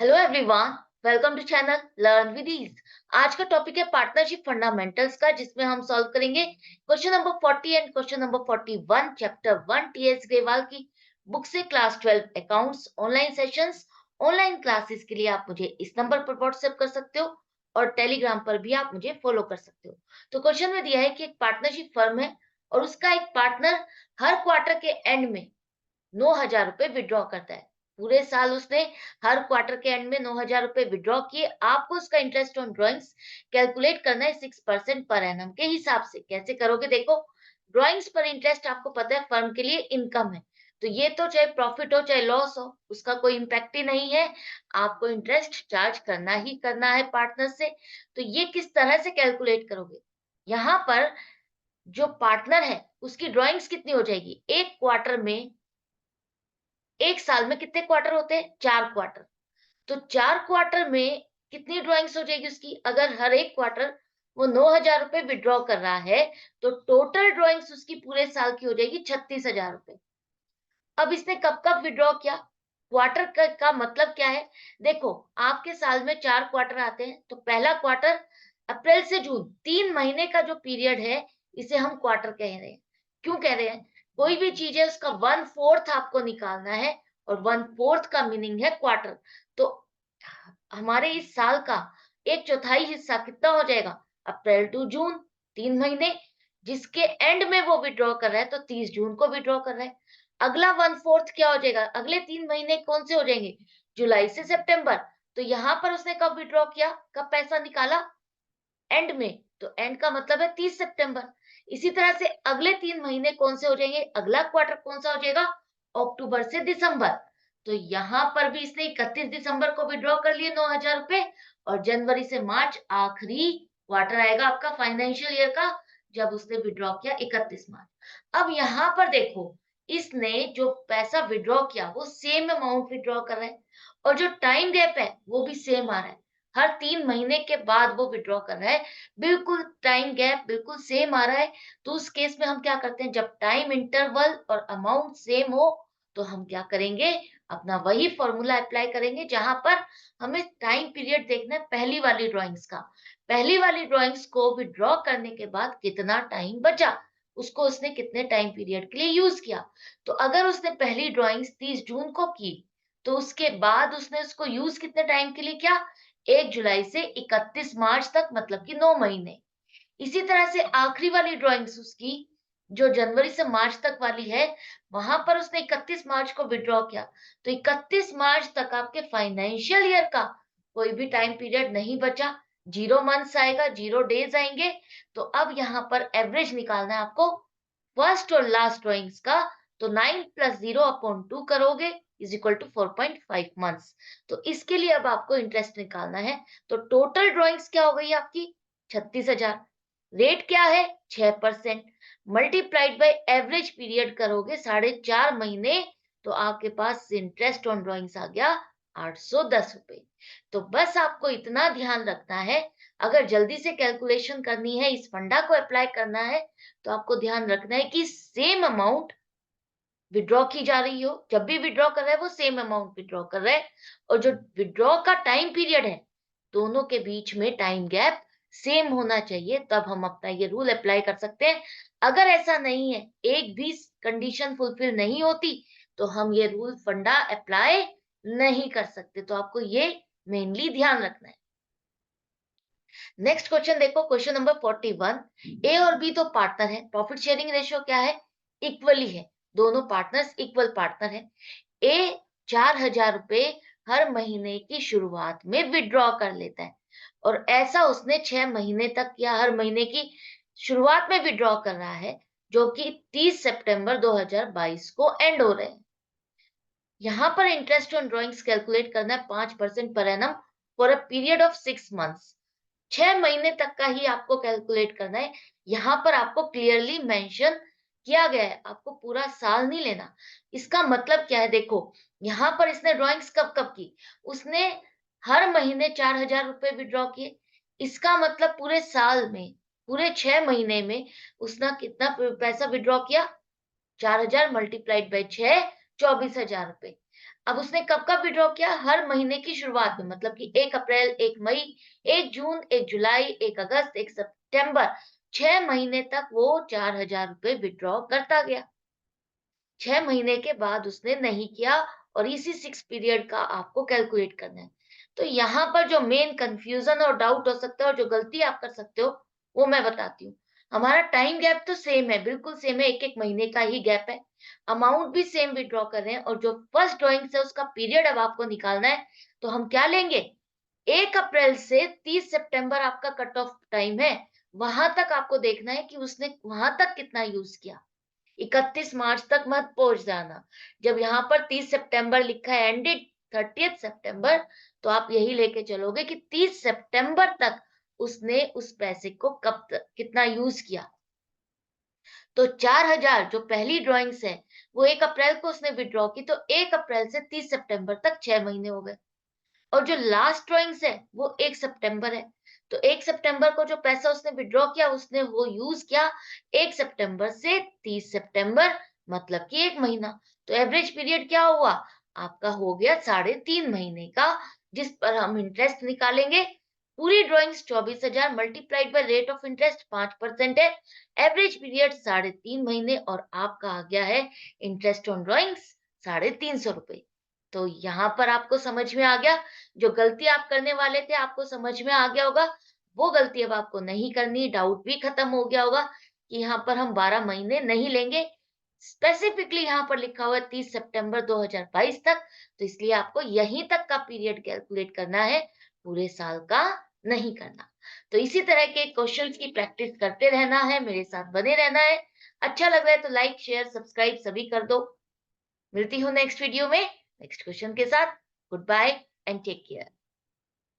Hello everyone, welcome to channel learn with ease. आज का topic है पार्टनरशिप फंडामेंटल्स का, जिसमें हम सॉल्व करेंगे question number 40 and question number 41 chapter 1 TS Grewal की बुक से class 12 accounts online sessions. Online classes के लिए आप मुझे इस नंबर पर व्हाट्सएप कर सकते हो और टेलीग्राम पर भी आप मुझे फॉलो कर सकते हो। तो क्वेश्चन में दिया है कि एक पार्टनरशिप फर्म है और उसका एक पार्टनर हर क्वार्टर के एंड में 9,000 रुपए विड्रॉ करता है। पूरे साल उसने हर क्वार्टर के एंड में 9,000 रुपए विड्रॉ किए। आपको उसका इंटरेस्ट ऑन ड्रॉइंग्स कैलकुलेट करना है 6% पर एनम के हिसाब से। कैसे करोगे? देखो, ड्रॉइंग्स पर इंटरेस्ट आपको पता है फर्म के लिए इनकम है, तो ये तो चाहे प्रॉफिट हो चाहे लॉस हो, उसका कोई इम्पैक्ट ही नहीं है। आपको इंटरेस्ट चार्ज करना ही करना है पार्टनर से। तो ये किस तरह से कैलकुलेट करोगे? यहाँ पर जो पार्टनर है उसकी ड्रॉइंग्स कितनी हो जाएगी? एक क्वार्टर में, एक साल में कितने क्वार्टर होते हैं? 4 क्वार्टर। तो 4 क्वार्टर में कितनी ड्राइंग्स हो जाएगी उसकी? अगर हर एक क्वार्टर वो 9,000 रुपए विड्रॉ कर रहा है, तो टोटल ड्राइंग्स उसकी पूरे साल की हो जाएगी 36,000 रुपए। अब इसने कब कब विड्रॉ किया? क्वार्टर का मतलब क्या है? देखो, आपके साल में 4 क्वार्टर आते हैं, तो पहला क्वार्टर अप्रैल से जून, 3 महीने का जो पीरियड है, इसे हम क्वार्टर कह रहे हैं। क्यों कह रहे हैं? कोई भी चीज है उसका 1/4 आपको निकालना है, और 1/4 का मीनिंग है क्वार्टर। तो हमारे इस साल का एक चौथाई हिस्सा कितना हो जाएगा? अप्रैल टू जून, 3 महीने, जिसके एंड में वो विड्रॉ कर रहा है, तो 30 जून को विड्रॉ कर रहा है। अगला 1/4 क्या हो जाएगा? अगले 3 महीने कौन से हो जाएंगे? जुलाई से सितंबर। तो यहाँ पर उसने कब विड्रॉ किया, कब पैसा निकाला? एंड में। तो एंड का मतलब है 30 सितंबर। इसी तरह से अगले 3 महीने कौन से हो जाएंगे? अगला क्वार्टर कौन सा हो जाएगा? अक्टूबर से दिसंबर। तो यहाँ पर भी इसने 31 दिसंबर को विड्रॉ कर लिए 9,000 रुपए, और जनवरी से मार्च आखिरी क्वार्टर आएगा आपका फाइनेंशियल ईयर का, जब उसने विड्रॉ किया 31 मार्च। अब यहाँ पर देखो, इसने जो पैसा विड्रॉ किया वो सेम अमाउंट विड्रॉ कर रहा है, और जो टाइम गैप है वो भी सेम आ रहा है। हर 3 महीने के बाद वो विड्रॉ कर रहा है, बिल्कुल टाइम गैप बिल्कुल सेम आ रहा है। तो उस केस में हम क्या करते हैं? जब टाइम इंटरवल और अमाउंट सेम हो, तो हम क्या करेंगे? अपना वही फॉर्मूला अप्लाई करेंगे, जहां पर हमें टाइम पीरियड देखना है पहली वाली ड्राइंग्स का। पहली वाली ड्राइंग्स को विड्रॉ करने के बाद कितना टाइम बचा, उसको उसने कितने टाइम पीरियड के लिए यूज किया। तो अगर उसने पहली ड्राइंग्स 30 जून को की, तो उसके बाद उसने उसको यूज कितने टाइम के लिए किया? 1 जुलाई से 31 मार्च तक, मतलब कि 9 महीने। इसी तरह से आखिरी वाली ड्राइंग्स उसकी, जो जनवरी से मार्च तक वाली है, वहां पर उसने 31 मार्च को विड्रॉ किया। तो 31 मार्च तक आपके फाइनेंशियल ईयर का कोई भी टाइम पीरियड नहीं बचा। 0 मंथ्स आएगा, 0 डेज आएंगे। तो अब यहाँ पर एवरेज निकालना है आपको फर्स्ट और लास्ट ड्राइंग्स का। तो 9 + 0/2 करोगे इज इक्वल टू 4.5 मंथ्स। तो इसके लिए अब आपको इंटरेस्ट निकालना है। तो टोटल ड्राइंग्स क्या हो गई आपकी? 36,000। रेट क्या है? 6%। मल्टीप्लाइड बाय एवरेज पीरियड करोगे 4.5 महीने, तो आपके पास इंटरेस्ट ऑन ड्रॉइंग्स आ गया 810 रुपए। तो बस आपको इतना ध्यान रखना है, अगर जल्दी से कैलकुलेशन करनी है, इस फंडा को अप्लाई करना है, तो आपको ध्यान रखना है कि सेम अमाउंट विड्रॉ की जा रही हो। जब भी विड्रॉ कर रहा है वो सेम अमाउंट विड्रॉ कर रहा है, और जो विड्रॉ का टाइम पीरियड है, दोनों के बीच में टाइम गैप सेम होना चाहिए, तब हम अपना ये रूल अप्लाई कर सकते हैं। अगर ऐसा नहीं है, एक भी कंडीशन फुलफिल नहीं होती, तो हम ये रूल फंडा अप्लाई नहीं कर सकते। तो आपको ये मेनली ध्यान रखना है। नेक्स्ट क्वेश्चन देखो, क्वेश्चन नंबर 41। ए और बी तो पार्टनर है, प्रॉफिट शेयरिंग रेशियो क्या है? इक्वली है। दोनों पार्टनर्स इक्वल पार्टनर है। ए 4,000 रुपए हर महीने की शुरुआत में विड्रॉ कर लेता है, और ऐसा उसने 6 महीने तक या हर महीने की शुरुआत में विड्रॉ कर रहा है, जो कि 30 सितंबर 2022 को एंड हो रहे हैं। यहाँ पर इंटरेस्ट ऑन ड्रॉइंग्स कैलकुलेट करना है 5% per annum for a period of 6 months. 6 महीने तक का ही आपको कैलकुलेट करना है। यहाँ पर आपको क्लियरली मेंशन किया गया है, आपको पूरा साल नहीं लेना। इसका मतलब क्या है? देखो, यहाँ पर इसने ड्राइंग्स कब कब की? उसने हर महीने 4,000 रुपए विड्रॉ किए। इसका मतलब पूरे साल में, पूरे 6 महीने में उसने कितना पैसा विड्रॉ किया? 4,000 मल्टीप्लाइड बाई 6, 24,000 रुपए। अब उसने कब कब विड्रॉ किया? हर महीने की शुरुआत में, मतलब कि 1 अप्रैल, 1 मई, 1 जून, 1 जुलाई, 1 अगस्त, 1 सितंबर, 6 महीने तक वो 4,000 रुपए विड्रॉ करता गया। 6 महीने के बाद उसने नहीं किया और इसी 6 पीरियड का आपको कैलकुलेट करना है। तो यहाँ पर जो मेन कन्फ्यूजन और डाउट हो सकता है और जो गलती आप कर सकते हो, वो मैं बताती हूँ। हमारा टाइम गैप तो सेम है, बिल्कुल सेम है, 1-1 महीने का ही गैप है। अमाउंट भी सेम विथड्रॉ कर रहे हैं और जो फर्स्ट ड्राइंग है उसका पीरियड अब आपको निकालना है, तो हम क्या लेंगे? 1 अप्रैल से 30 सितंबर आपका कट ऑफ टाइम है, वहां तक आपको देखना है कि उसने वहां तक कितना यूज किया। 31 मार्च तक मत पहुंच जाना। जब यहाँ पर 30 सितंबर लिखा है एंडेड 30 सितंबर, तो आप यही लेके चलोगे कि 30 सितंबर तक उसने उस पैसे को कब तक कितना यूज किया। तो 4,000 जो पहली ड्राइंग्स है वो 1 अप्रैल को उसने विड्रॉ की, तो 1 अप्रैल से 30 सितंबर तक 6 महीने हो गए। और जो लास्ट ड्राइंग्स है वो 1 सितंबर है। तो 1 सितंबर को जो पैसा उसने विड्रॉ किया उसने वो यूज किया 1 सितंबर से 30 सितंबर, मतलब कि 1 महीना। तो एवरेज पीरियड क्या हुआ? आपका हो गया 3.5 महीने का, जिस पर हम इंटरेस्ट निकालेंगे। पूरी drawings 24,000 multiplied by rate of interest 5% है। एवरेज पीरियड 3.5 महीने और आपका आ गया है इंटरेस्ट ऑन ड्राइंग्स 350 रुपए। तो यहाँ पर आपको समझ में आ गया। जो गलती आप करने वाले थे आपको समझ में आ गया होगा, वो गलती अब आपको नहीं करनी, डाउट भी खत्म हो गया होगा कि यहाँ पर हम 12 महीने नहीं लेंगे। स्पेसिफिकली यहाँ पर लिखा हुआ है 30 सितंबर 2022 तक, तो इसलिए आपको यहीं तक का पीरियड कैलकुलेट करना है, पूरे साल का नहीं करना। तो इसी तरह के क्वेश्चंस की प्रैक्टिस करते रहना है, मेरे साथ बने रहना है। अच्छा लग रहा है तो लाइक, शेयर, सब्सक्राइब सभी कर दो। मिलती हूँ नेक्स्ट वीडियो में नेक्स्ट क्वेश्चन के साथ। Good bye and take care.